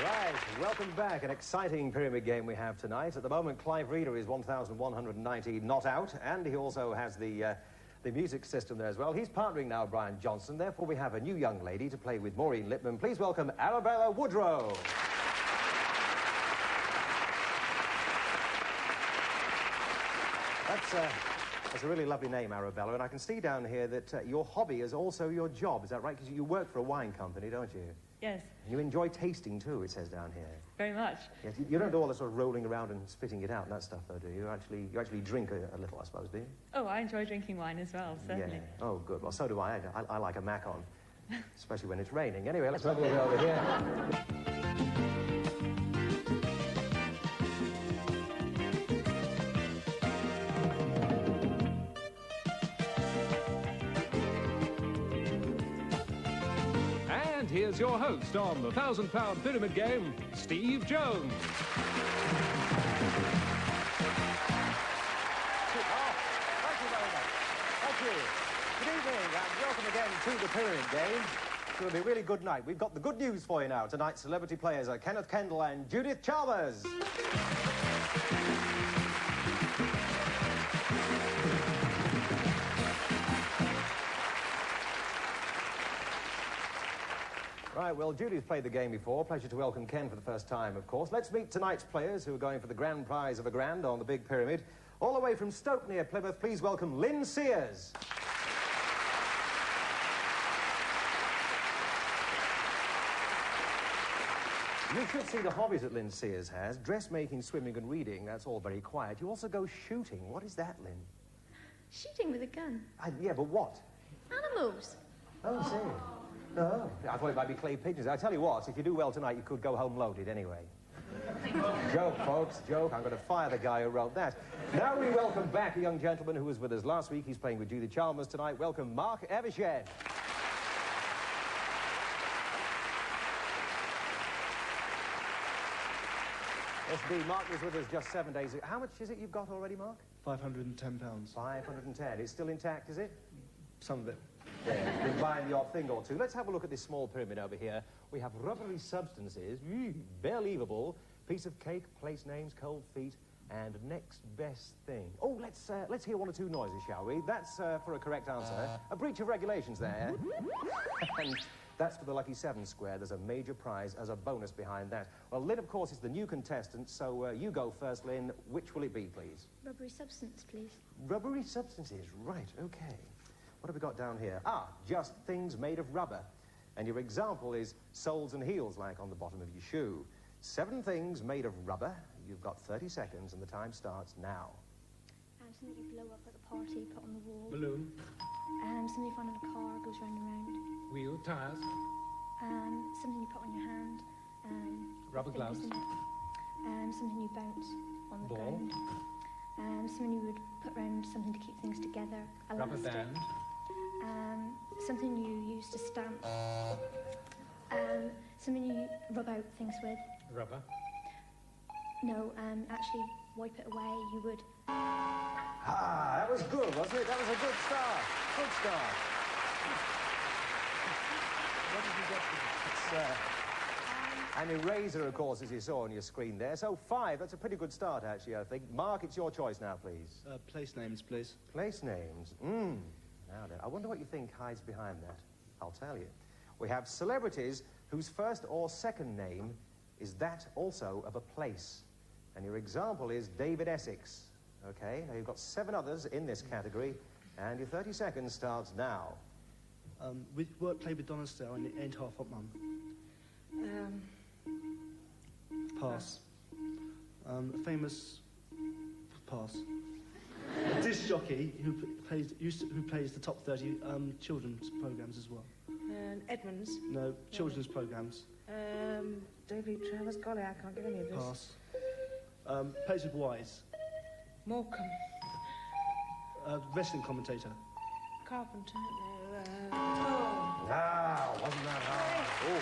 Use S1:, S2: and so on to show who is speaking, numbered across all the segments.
S1: Right, welcome back. An exciting pyramid game we have tonight. At the moment, Clive Reader is 1,190 not out, and he also has the music system there as well. He's partnering now Brian Johnson. Therefore, we have a new young lady to play with Maureen Lipman. Please welcome Arabella Woodrow. That's a really lovely name, Arabella, and I can see down here that your hobby is also your job. Is that right? Because you work for a wine company, don't you?
S2: Yes.
S1: And you enjoy tasting too, it says down here.
S2: Very much.
S1: Yes, you don't do all the sort of rolling around and spitting it out and that stuff, though, do you? You actually drink a little, I suppose, do you?
S2: Oh, I enjoy drinking wine as well, certainly.
S1: Yeah. Oh, good. Well, so do I. I like a Macon, especially when it's raining. Anyway, let's have a look over here.
S3: Here's your host on the £1,000 Pyramid Game, Steve Jones.
S1: Thank you very much. Thank you. Good evening and welcome again to the Pyramid Game. It's going to be a really good night. We've got the good news for you now. Tonight's celebrity players are Kenneth Kendall and Judith Chalmers. Right, well, Judy's played the game before. Pleasure to welcome Ken for the first time, of course. Let's meet tonight's players who are going for the grand prize of a grand on the Big Pyramid. All the way from Stoke near Plymouth, please welcome Lynn Sears. You should see the hobbies that Lynn Sears has. Dressmaking, swimming and reading, that's all very quiet. You also go shooting. What is that, Lynn?
S4: Shooting with a gun.
S1: Yeah, but what?
S4: Animals.
S1: Oh, I see. No, I thought it might be clay pigeons. I tell you what, if you do well tonight, you could go home loaded anyway. Joke, folks, joke. I'm going to fire the guy who wrote that. Now we welcome back a young gentleman who was with us last week. He's playing with Judith Chalmers tonight. Welcome, Mark Evershed. Yes, indeed. Mark was with us just 7 days ago. How much is it you've got already, Mark?
S5: £510.
S1: 510. It's still intact, is it?
S5: Some of it.
S1: Yeah, been buying the odd thing or two. Let's have a look at this small pyramid over here. We have rubbery substances, believable, piece of cake, place names, cold feet, and next best thing. Oh, let's hear one or two noises, shall we? That's for a correct answer. A breach of regulations there. And that's for the Lucky 7 square. There's a major prize as a bonus behind that. Well, Lynn, of course, is the new contestant, so you go first, Lynn. Which will it be, please?
S4: Rubbery substance, please.
S1: Rubbery substances, right, okay. What have we got down here? Ah, just things made of rubber. And your example is soles and heels, like on the bottom of your shoe. 7 things made of rubber. You've got 30 seconds, and the time starts now.
S4: Something you blow up at a party, put on the wall.
S3: Balloon.
S4: Something you find in a car, goes round and round.
S3: Wheel, tires.
S4: Something you put on your hand.
S3: Rubber gloves.
S4: Something you bounce on the
S3: Ball.
S4: ground. Something you would put around something to keep things together.
S3: Rubber
S4: Elastic.
S3: band.
S4: Something you use to stamp. Something you rub out things with.
S3: Rubber.
S4: No, actually wipe it away. You would.
S1: Ah, that was good, wasn't it? That was a good start. Good start. What did you get? It's an eraser, of course, as you saw on your screen there. So 5, that's a pretty good start, actually, I think. Mark, it's your choice now, please.
S5: Place names, please.
S1: Place names. Now then, I wonder what you think hides behind that. I'll tell you. We have celebrities whose first or second name is that also of a place. And your example is David Essex. Okay, now you've got 7 others in this category, and your 30 seconds starts now.
S5: We played with Donna Stell and it ain't half hot, Mum. Pass. A famous... Pass. A disc jockey who plays the top 30 children's programmes as well.
S6: Edmonds.
S5: No, children's programmes.
S6: David Travers. Golly, I can't give any of this.
S5: Pass. Plays with Wise.
S6: Morecambe.
S5: Wrestling commentator.
S6: Carpenter.
S1: Now, wasn't that hard? Oh.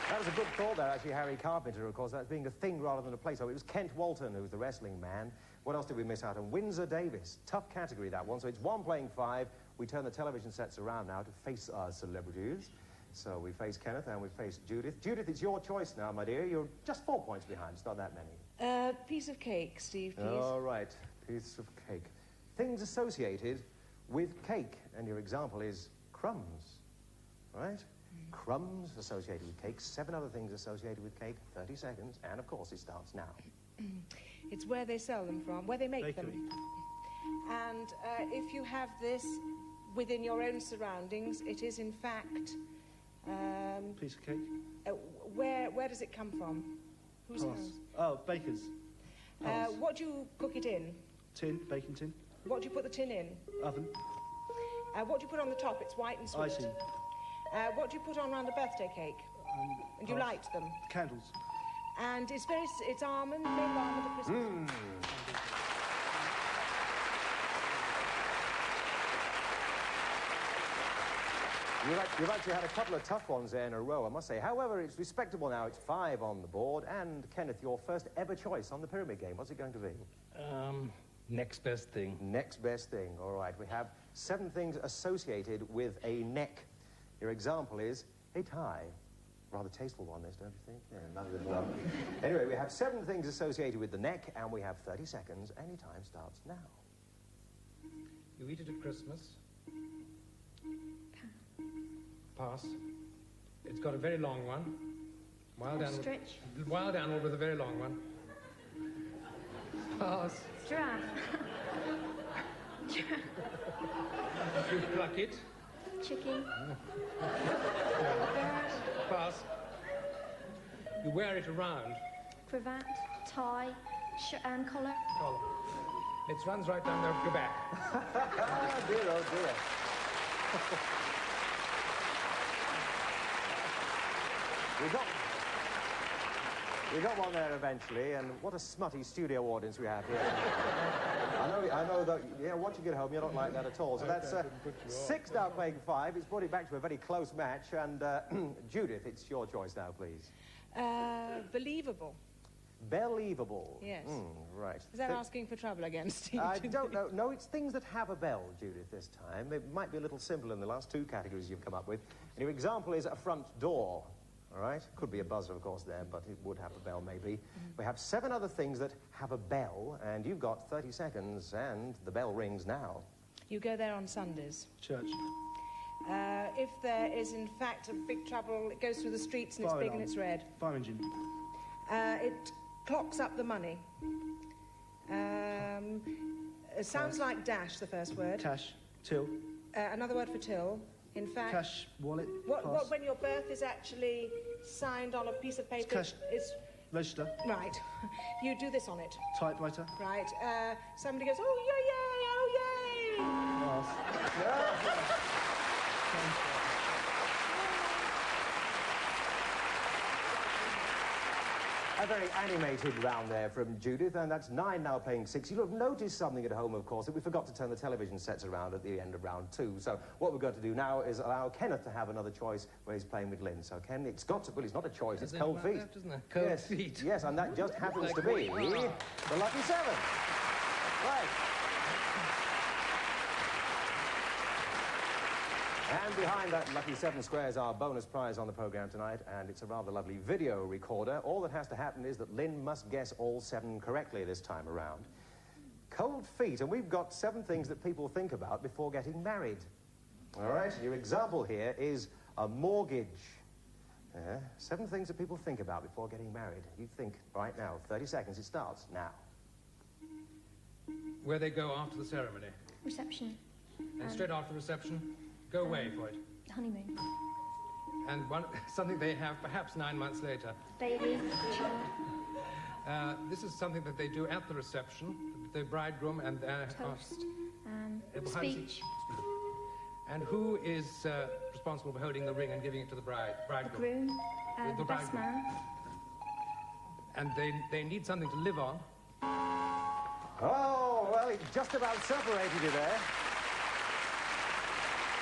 S1: That was a good thought there, actually, Harry Carpenter, of course. That's being a thing rather than a place. So it was Kent Walton, who was the wrestling man. What else did we miss out on? Windsor Davis. Tough category, that one. So it's 1 playing 5. We turn the television sets around now to face our celebrities. So we face Kenneth and we face Judith. Judith, it's your choice now, my dear. You're just 4 points behind. It's not that many.
S6: Piece of cake, Steve, please.
S1: All right. Piece of cake. Things associated with cake. And your example is crumbs. Right? Crumbs associated with cake. 7 other things associated with cake. 30 seconds. And, of course, it starts now.
S6: It's where they sell them from, where they make
S5: Bakery.
S6: them. And if you have this within your own surroundings, it is, in fact...
S5: Piece of cake.
S6: where does it come from? Whose
S5: Pass.
S6: house?
S5: Oh, baker's. Pass.
S6: What do you cook it in?
S5: Tin, baking tin.
S6: What do you put the tin in?
S5: Oven.
S6: What do you put on the top? It's white and sweet.
S5: Icing.
S6: What do you put on around a birthday cake? And you
S5: pass.
S6: light them.
S5: Candles.
S6: And it's almond, made of almond at Christmas.
S1: You've actually had a couple of tough ones there in a row, I must say. However, it's respectable now. It's 5 on the board. And, Kenneth, your first ever choice on the pyramid game. What's it going to be?
S7: Next best thing.
S1: Next best thing. All right. We have 7 things associated with a neck. Your example is a tie. Rather tasteful one, this, don't you think? Yeah, none of them. Anyway, we have 7 things associated with the neck, and we have 30 seconds. Any time starts now.
S7: You eat it at Christmas. Pass. It's got a very long one. Wild animal with a very long one. Pass.
S4: Giraffe.
S7: You pluck it.
S4: Chicken.
S7: Pass. You wear it around.
S4: Cravat. Tie. Collar.
S7: Collar. It runs right down there your back.
S1: Oh, dear, oh, dear. We got one there eventually, and what a smutty studio audience we have here. I know that, yeah, once you get home, you're not like that at all. So that's 6 now playing 5. It's brought it back to a very close match, and Judith, it's your choice now, please.
S6: Believable.
S1: Believable.
S6: Yes.
S1: Right.
S6: Is that asking for trouble again, Steve?
S1: I don't know. No, it's things that have a bell, Judith, this time. They might be a little simpler than the last 2 categories you've come up with. And your example is a front door. All right? Could be a buzzer, of course, there, but it would have a bell, maybe. We have 7 other things that have a bell, and you've got 30 seconds, and the bell rings now.
S6: You go there on Sundays.
S5: Church.
S6: If there is, in fact, a big trouble, it goes through the streets and it's big and it's red.
S5: Fire engine.
S6: It clocks up the money. It sounds like dash, the first word.
S5: Cash. Till.
S6: Another word for till. In fact...
S5: Cash. Wallet.
S6: What when your birth is actually signed on a piece of paper...
S5: Cash. Register.
S6: Right. You do this on it.
S5: Typewriter.
S6: Right. Somebody goes, oh, yay, yay, oh, yay!
S1: A very animated round there from Judith, and that's 9 now playing 6. You'll have noticed something at home, of course, that we forgot to turn the television sets around at the end of round 2. So what we're going to do now is allow Kenneth to have another choice where he's playing with Lynn. So, Ken, it's got to... Well, it's not a choice, it's cold feet.
S7: Left, isn't it? Cold feet.
S1: Yes, and that just happens to be the lucky 7. Right. And behind that lucky 7 squares, our bonus prize on the programme tonight, and it's a rather lovely video recorder. All that has to happen is that Lynn must guess all 7 correctly this time around. Cold feet, and we've got 7 things that people think about before getting married. All right, your example here is a mortgage. 7 things that people think about before getting married. You think right now, 30 seconds, it starts now.
S7: Where they go after the ceremony.
S4: Reception.
S7: And straight after reception, go away for it.
S4: Honeymoon.
S7: And something they have perhaps 9 months later.
S4: Baby. Child.
S7: This is something that they do at the reception, the bridegroom and...
S4: Toast.
S7: Speech. And who is responsible for holding the ring and giving it to the bridegroom?
S4: Groom.
S7: The
S4: Best
S7: bridegroom.
S4: man.
S7: And they need something to live on.
S1: Oh, well, it just about separated you there.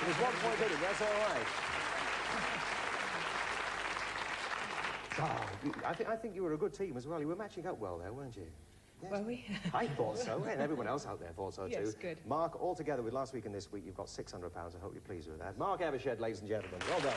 S1: It was 1 point in it, that's all right. I think you were a good team as well. You were matching up well there, weren't you? Yes.
S2: Were we?
S1: I thought so, and everyone else out there thought so too.
S2: Yes, good.
S1: Mark, altogether with last week and this week, you've got £600. I hope you're pleased with that. Mark Evershed, ladies and gentlemen. Well done.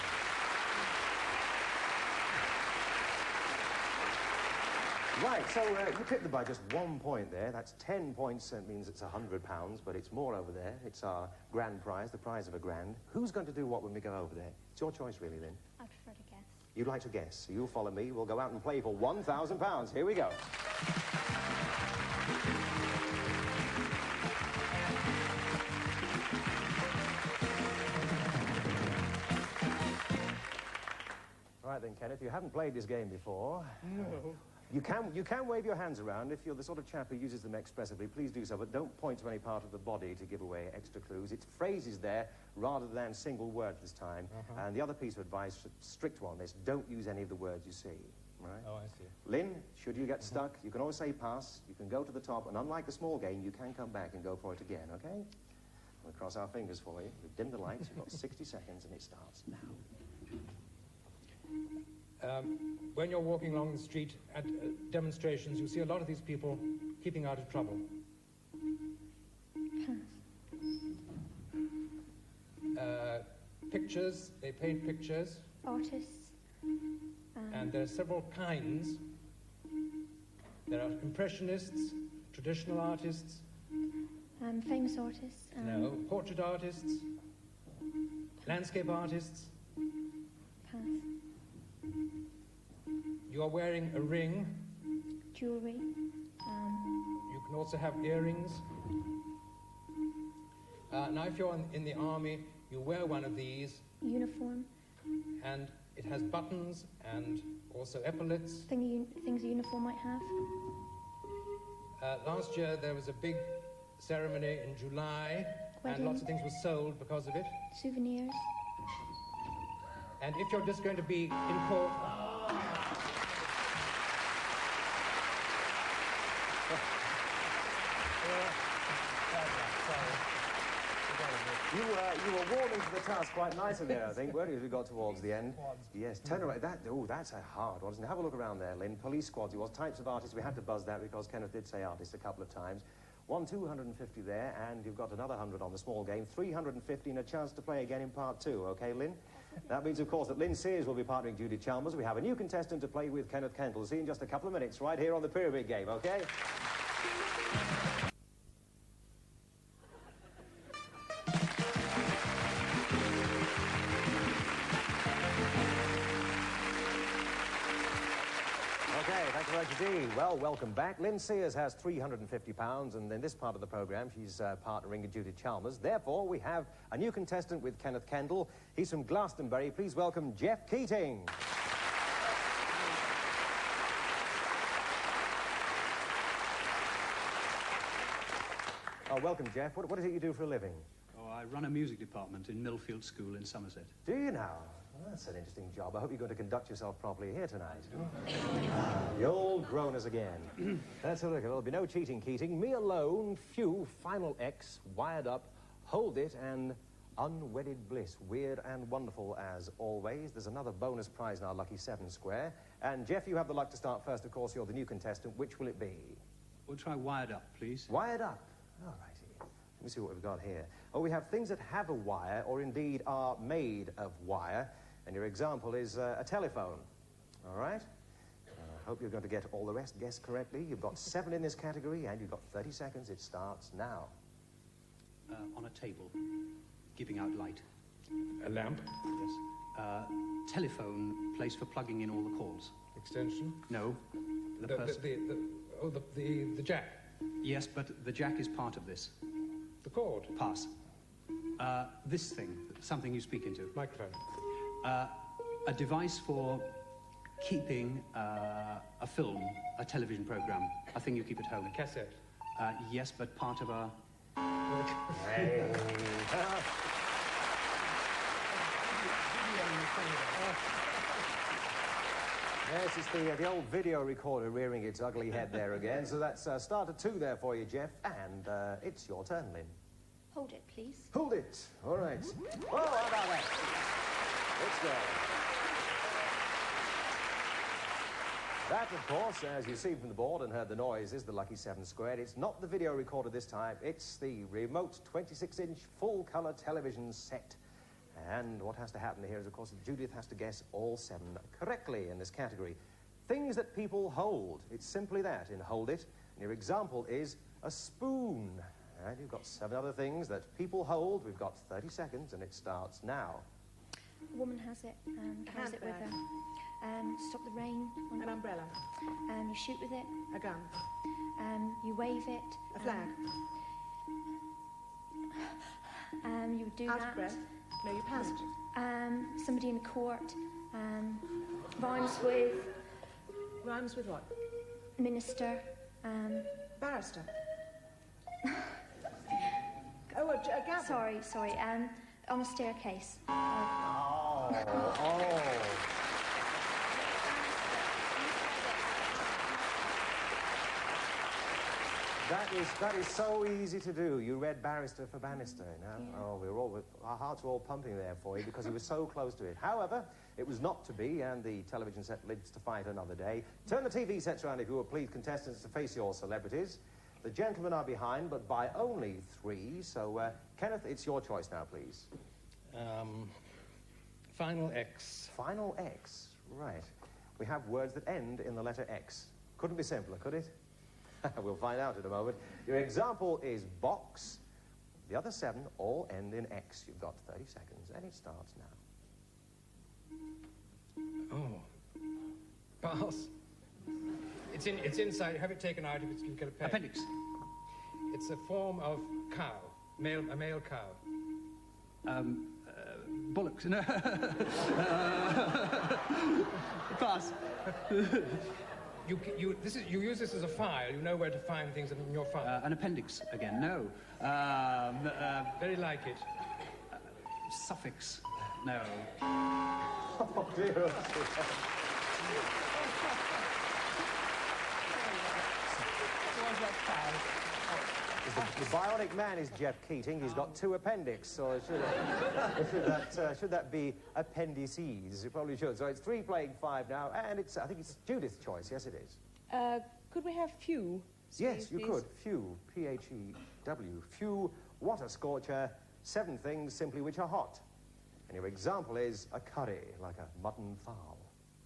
S1: Right, so you tipped them by just 1 point there. That's 10 points. That means it's £100, but it's more over there. It's our grand prize, the prize of a grand. Who's going to do what when we go over there? It's your choice, really, Lynn.
S4: I prefer to guess.
S1: You'd like to guess. So you'll follow me. We'll go out and play for £1,000. Here we go. All right then, Kenneth, you haven't played this game before.
S7: No.
S1: You can wave your hands around if you're the sort of chap who uses them expressively. Please do so, but don't point to any part of the body to give away extra clues. It's phrases there rather than single words this time. And the other piece of advice, strict one, is don't use any of the words you see. Right?
S7: Oh, I see.
S1: Lynn, should you get stuck, you can always say pass. You can go to the top, and unlike the small game, you can come back and go for it again, okay? We'll cross our fingers for you. We've dimmed the lights. You've got 60 seconds, and it starts now.
S7: When you're walking along the street at demonstrations, you see a lot of these people keeping out of trouble. Pictures, they paint pictures.
S4: Artists.
S7: And there are several kinds. There are impressionists, traditional artists.
S4: Famous artists.
S7: No, portrait artists, landscape artists.
S4: Pass.
S7: You are wearing a ring.
S4: Jewellery.
S7: You can also have earrings. Now, if you're in the army, you wear one of these,
S4: Uniform.
S7: and it has buttons and also epaulets.
S4: Things a uniform might have.
S7: Last year, there was a big ceremony in July,
S4: Wedding.
S7: and lots of things were sold because of it.
S4: Souvenirs.
S7: And if you're just going to be in court...
S1: You were warming to the task quite nicely there, I think, weren't you, as we got towards the end? Yes, turn around. That's a hard one, isn't it? Have a look around there, Lynn. Police squads, it was types of artists. We had to buzz that because Kenneth did say artists a couple of times. 250 there, and you've got another 100 on the small game. 350 and a chance to play again in part 2, OK, Lynn? That means, of course, that Lynn Sears will be partnering Judy Chalmers. We have a new contestant to play with, Kenneth Kendall. See you in just a couple of minutes, right here on the Pyramid Game, OK? Well, welcome back. Lynn Sears has £350, and in this part of the programme, she's partnering with Judy Chalmers. Therefore, we have a new contestant with Kenneth Kendall. He's from Glastonbury. Please welcome Jeff Keating. Oh, welcome, Jeff. What is it you do for a living?
S8: Oh, I run a music department in Millfield School in Somerset.
S1: Do you now? Well, that's an interesting job. I hope you're going to conduct yourself properly here tonight. The old groaners again. Let's have a look. There'll be no cheating, Keating. Me alone, few, final X, wired up, hold it, and unwedded bliss. Weird and wonderful as always. There's another bonus prize in our lucky 7 square. And, Jeff, you have the luck to start first. Of course, you're the new contestant. Which will it be?
S8: We'll try wired up, please.
S1: Wired up. All righty. Let me see what we've got here. Oh, we have things that have a wire, or indeed are made of wire. And your example is a telephone. All right? I hope you're going to get all the rest guessed correctly. You've got 7 in this category, and you've got 30 seconds. It starts now.
S8: On a table, giving out light.
S7: A lamp.
S8: Yes. Telephone, place for plugging in all the calls.
S7: Extension.
S8: No.
S7: The jack.
S8: Yes, but the jack is part of this.
S7: The cord.
S8: Pass. This thing, something you speak into.
S7: Microphone.
S8: A device for keeping a film, a television program, a thing you keep at home.
S7: Cassette.
S8: Yes, but part of a...
S1: Hey. Yes, it's the old video recorder rearing its ugly head there again. So that's starter 2 there for you, Jeff. And it's your turn, Lynn.
S4: Hold it, please.
S1: Hold it. All right. Oh, how about that? Let's go. That, of course, as you see from the board and heard the noise, is the Lucky 7 Squared. It's not the video recorder this time. It's the remote 26-inch full-colour television set. And what has to happen here is, of course, Judith has to guess all 7 correctly in this category. Things that people hold. It's simply that, in Hold It. And your example is a spoon. And you've got 7 other things that people hold. We've got 30 seconds, and it starts now.
S4: A woman has it, carries it with her. Stop the rain.
S6: An umbrella.
S4: You shoot with it.
S6: A gun.
S4: You wave it.
S6: A flag.
S4: You would do
S6: Out
S4: that.
S6: of breath. No, you passed.
S4: Somebody in a court. Rhymes with
S6: Rhymes with what?
S4: minister.
S6: Barrister. Oh, a gavel.
S4: Sorry. On a staircase.
S1: That is so easy to do. You read barrister for banister, you know? Yeah. Oh, our hearts were all pumping there for you because you were so close to it. However, it was not to be, and the television set lives to fight another day. Turn the TV sets around, if you will, please, contestants, to face your celebrities. The gentlemen are behind, but by only 3. So, Kenneth, it's your choice now, please.
S7: Final X.
S1: Final X, right. We have words that end in the letter X. Couldn't be simpler, could it? We'll find out in a moment. Your example is box. The other 7 all end in X. You've got 30 seconds, and it starts now.
S7: Oh. Pass. It's inside. Have it taken out if you get a pen.
S8: Appendix.
S7: It's a form of cow. A male cow.
S8: Bollocks. No. Pass.
S7: You use this as a file. You know where to find things in your file.
S8: An appendix again. No.
S7: Very like it.
S8: Suffix. No.
S1: Oh, dear. The bionic man is Jeff Keating. He's got 2 appendix, so should that be appendices? It probably should. So it's 3 playing 5 now, and I think it's Judith's choice. Yes, it is.
S6: Could we have few?
S1: Yes, you
S6: please?
S1: could. Few, P-H-E-W. Few, what a scorcher. 7 things simply which are hot. And your example is a curry, like a mutton fowl.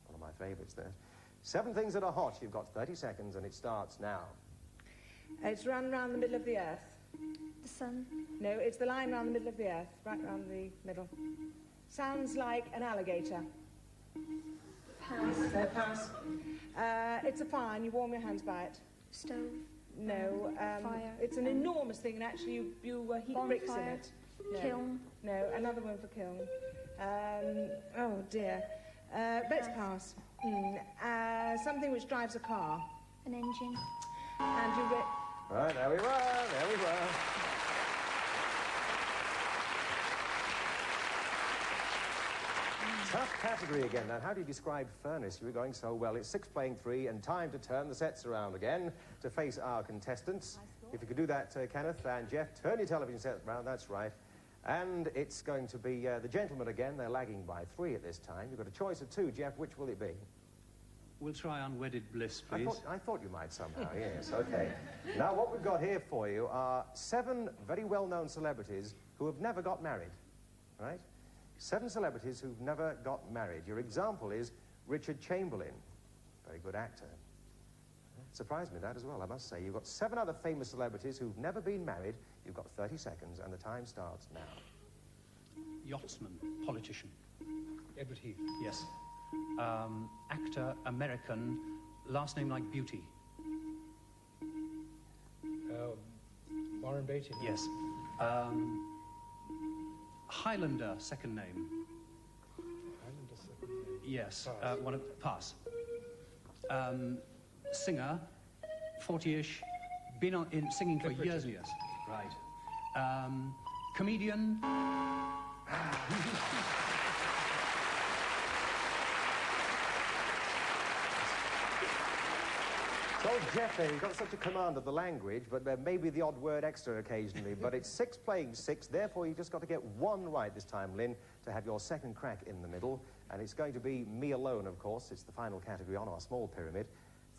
S1: One of my favourites there. 7 things that are hot. You've got 30 seconds, and it starts now.
S6: It's run round the middle of the earth.
S4: The sun.
S6: No, it's the line round the middle of the earth, right round the middle. Sounds like an alligator.
S4: Pass.
S6: No, pass. It's a fire, and you warm your hands by it.
S4: Stove.
S6: No,
S4: fire.
S6: It's an enormous thing, and actually you heat bricks in it. No.
S4: Kiln.
S6: No, another one for kiln. Oh dear. Let's pass. Something which drives a car.
S4: An engine.
S6: And you
S1: Right, there we were. Tough category again. Now, how do you describe furnace? You were going so well. It's 6 playing 3, and time to turn the sets around again to face our contestants. If you could do that, Kenneth and Jeff, turn your television set around. That's right. And it's going to be the gentlemen again. They're lagging by 3 at this time. You've got a choice of 2. Jeff, which will it be?
S8: We'll try Unwedded Bliss, please.
S1: I thought you might somehow, yes, okay. Now, what we've got here for you are 7 very well-known celebrities who have never got married, right? 7 celebrities who've never got married. Your example is Richard Chamberlain, very good actor. Surprised me, that as well, I must say. You've got 7 other famous celebrities who've never been married. You've got 30 seconds, and the time starts now.
S8: Yachtsman, politician.
S7: Edward Heath.
S8: Yes. Actor, American, last name like Beauty.
S7: Warren Beatty.
S8: Yes. Highlander, second name.
S7: Highlander, second name.
S8: Yes.
S7: Pass.
S8: Pass. Singer, 40-ish, been singing for years and years. Right. Comedian.
S1: So, Jeff, there, you've got such a command of the language, but there may be the odd word extra occasionally, but it's 6 playing 6, therefore you've just got to get 1 right this time, Lynn, to have your second crack in the middle, and it's going to be me alone, of course. It's the final category on our small pyramid.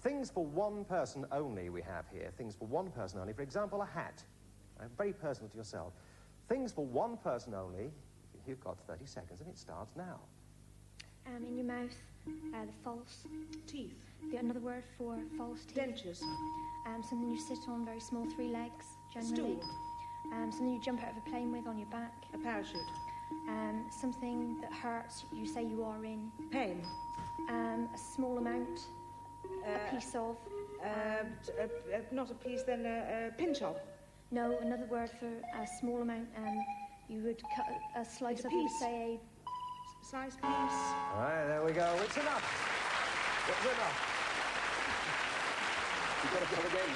S1: Things for one person only we have here. Things for one person only. For example, a hat. Very personal to yourself. Things for one person only. You've got 30 seconds, and it starts now.
S4: In your mouth, the false
S6: Teeth.
S4: Another word for false teeth.
S6: Dentures.
S4: Something you sit on, very small, 3 legs, generally.
S6: Stool.
S4: Something you jump out of a plane with on your back.
S6: A parachute.
S4: Something that hurts, you say you are in.
S6: Pain.
S4: A small amount, a piece of.
S6: Not a piece, then a pinch of.
S4: No, another word for a small amount. You would cut a slice of, you would say
S6: Slice piece.
S1: All right, there we go. It's enough. It's enough. You've got to go again.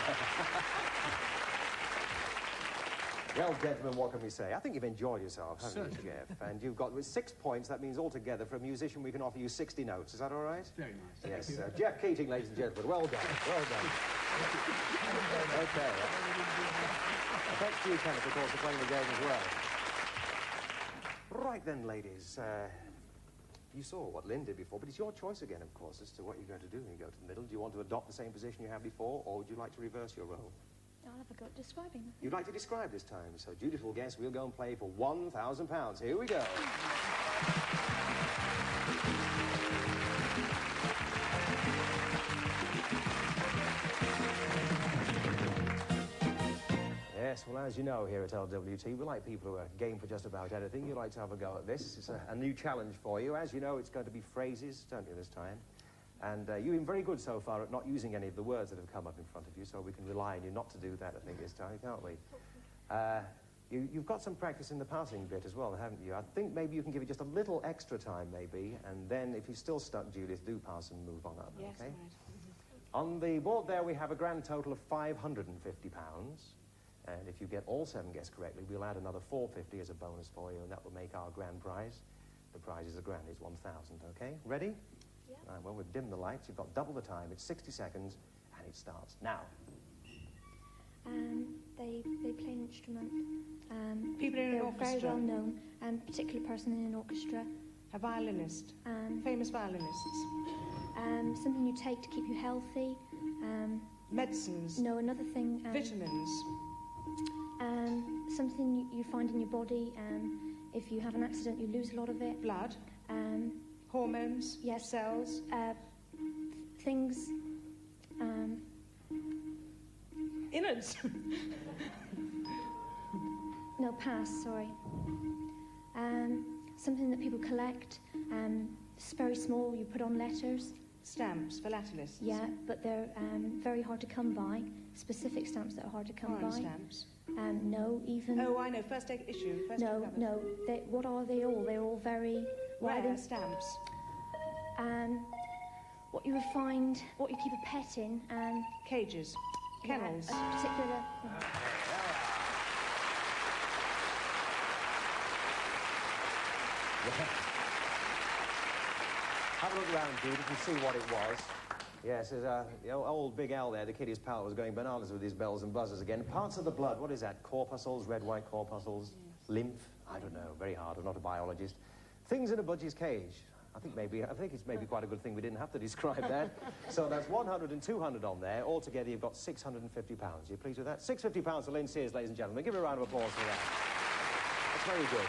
S1: Well, gentlemen, what can we say? I think you've enjoyed yourself, haven't you, Jeff? And you've got, with 6 points, that means altogether, for a musician, we can offer you 60 notes. Is that all right?
S8: Very nice.
S1: Yes, Jeff Keating, ladies and gentlemen. Well done. Well done. Okay. Thanks to you, Kenneth, of course, for playing the game as well. Right then, ladies. You saw what Lynn did before, but it's your choice again, of course, as to what you're going to do when you go to the middle. Do you want to adopt the same position you had before, or would you like to reverse your role?
S4: I'll have a go at describing.
S1: You'd like to describe this time, so dutiful guest, we'll go and play for £1,000. Here we go. Yes, well, as you know, here at LWT, we like people who are game for just about anything. You like to have a go at this. It's a new challenge for you. As you know, it's going to be phrases, don't you, this time? And you've been very good so far at not using any of the words that have come up in front of you, so we can rely on you not to do that, I think, this time, can't we? You've got some practice in the passing bit as well, haven't you? I think maybe you can give it just a little extra time, maybe, and then if you're still stuck, Judith, do pass and move on up,
S6: Yes,
S1: okay?
S6: right.
S1: On the board there, we have a grand total of £550. And if you get all 7 guesses correctly, we'll add another £450 as a bonus for you, and that will make our grand prize. The prize is a grand, it's 1,000, okay? Ready?
S4: Yeah.
S1: Right, well, we've dimmed the lights. You've got double the time. It's 60 seconds, and it starts now.
S4: They play an instrument.
S6: People in an
S4: they're
S6: orchestra.
S4: very well known. Particular person in an orchestra.
S6: A violinist. Famous violinists.
S4: Something you take to keep you healthy.
S6: Medicines.
S4: No, another thing.
S6: Vitamins.
S4: Something you find in your body. If you have an accident, you lose a lot of it.
S6: Blood. Hormones.
S4: Yes.
S6: Cells.
S4: Things.
S6: Innards.
S4: No, pass, sorry. Something that people collect. It's very small, you put on letters.
S6: Stamps. Philatelists.
S4: Yeah, but they're very hard to come by. Specific stamps that are hard to come
S6: Foreign
S4: by.
S6: stamps.
S4: No, even...
S6: Oh, I know. First issue. First
S4: No,
S6: cover.
S4: no. What are they all? They're all very...
S6: Rare stamps.
S4: What you would find, what you keep a pet in.
S6: Cages. Kennels.
S4: Yeah, a particular...
S1: Have a look around, Jude, and see what it was. Yes, there's the old Big Al there, the kiddie's pal, was going bananas with his bells and buzzers again. Parts of the blood, what is that? Corpuscles, red, white corpuscles, lymph? I don't know, very hard, I'm not a biologist. Things in a budgie's cage. I think it's maybe quite a good thing we didn't have to describe that. So that's 100 and 200 on there. Altogether, you've got £650. You pleased with that? £650 for Lynn Sears, ladies and gentlemen. Give her a round of applause for that. That's very good.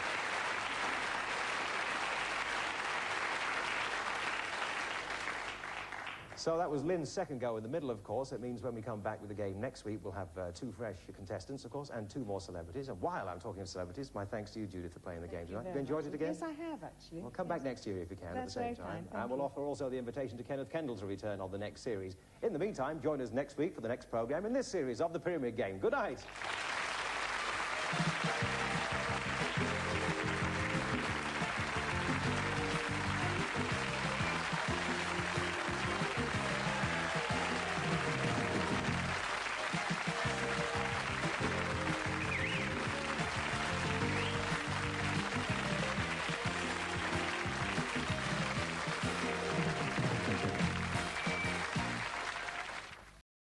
S1: So that was Lynn's second go in the middle, of course. It means when we come back with the game next week, we'll have 2 fresh contestants, of course, and 2 more celebrities. And while I'm talking of celebrities, my thanks to you, Judith, for playing the game tonight. You enjoyed it again?
S6: Yes, I have, actually.
S1: Well, come back next year if you can
S6: That's
S1: at the same
S6: very kind,
S1: time.
S6: thank
S1: And we'll
S6: you.
S1: offer also the invitation to Kenneth Kendall to return on the next series. In the meantime, join us next week for the next programme in this series of The Pyramid Game. Good night.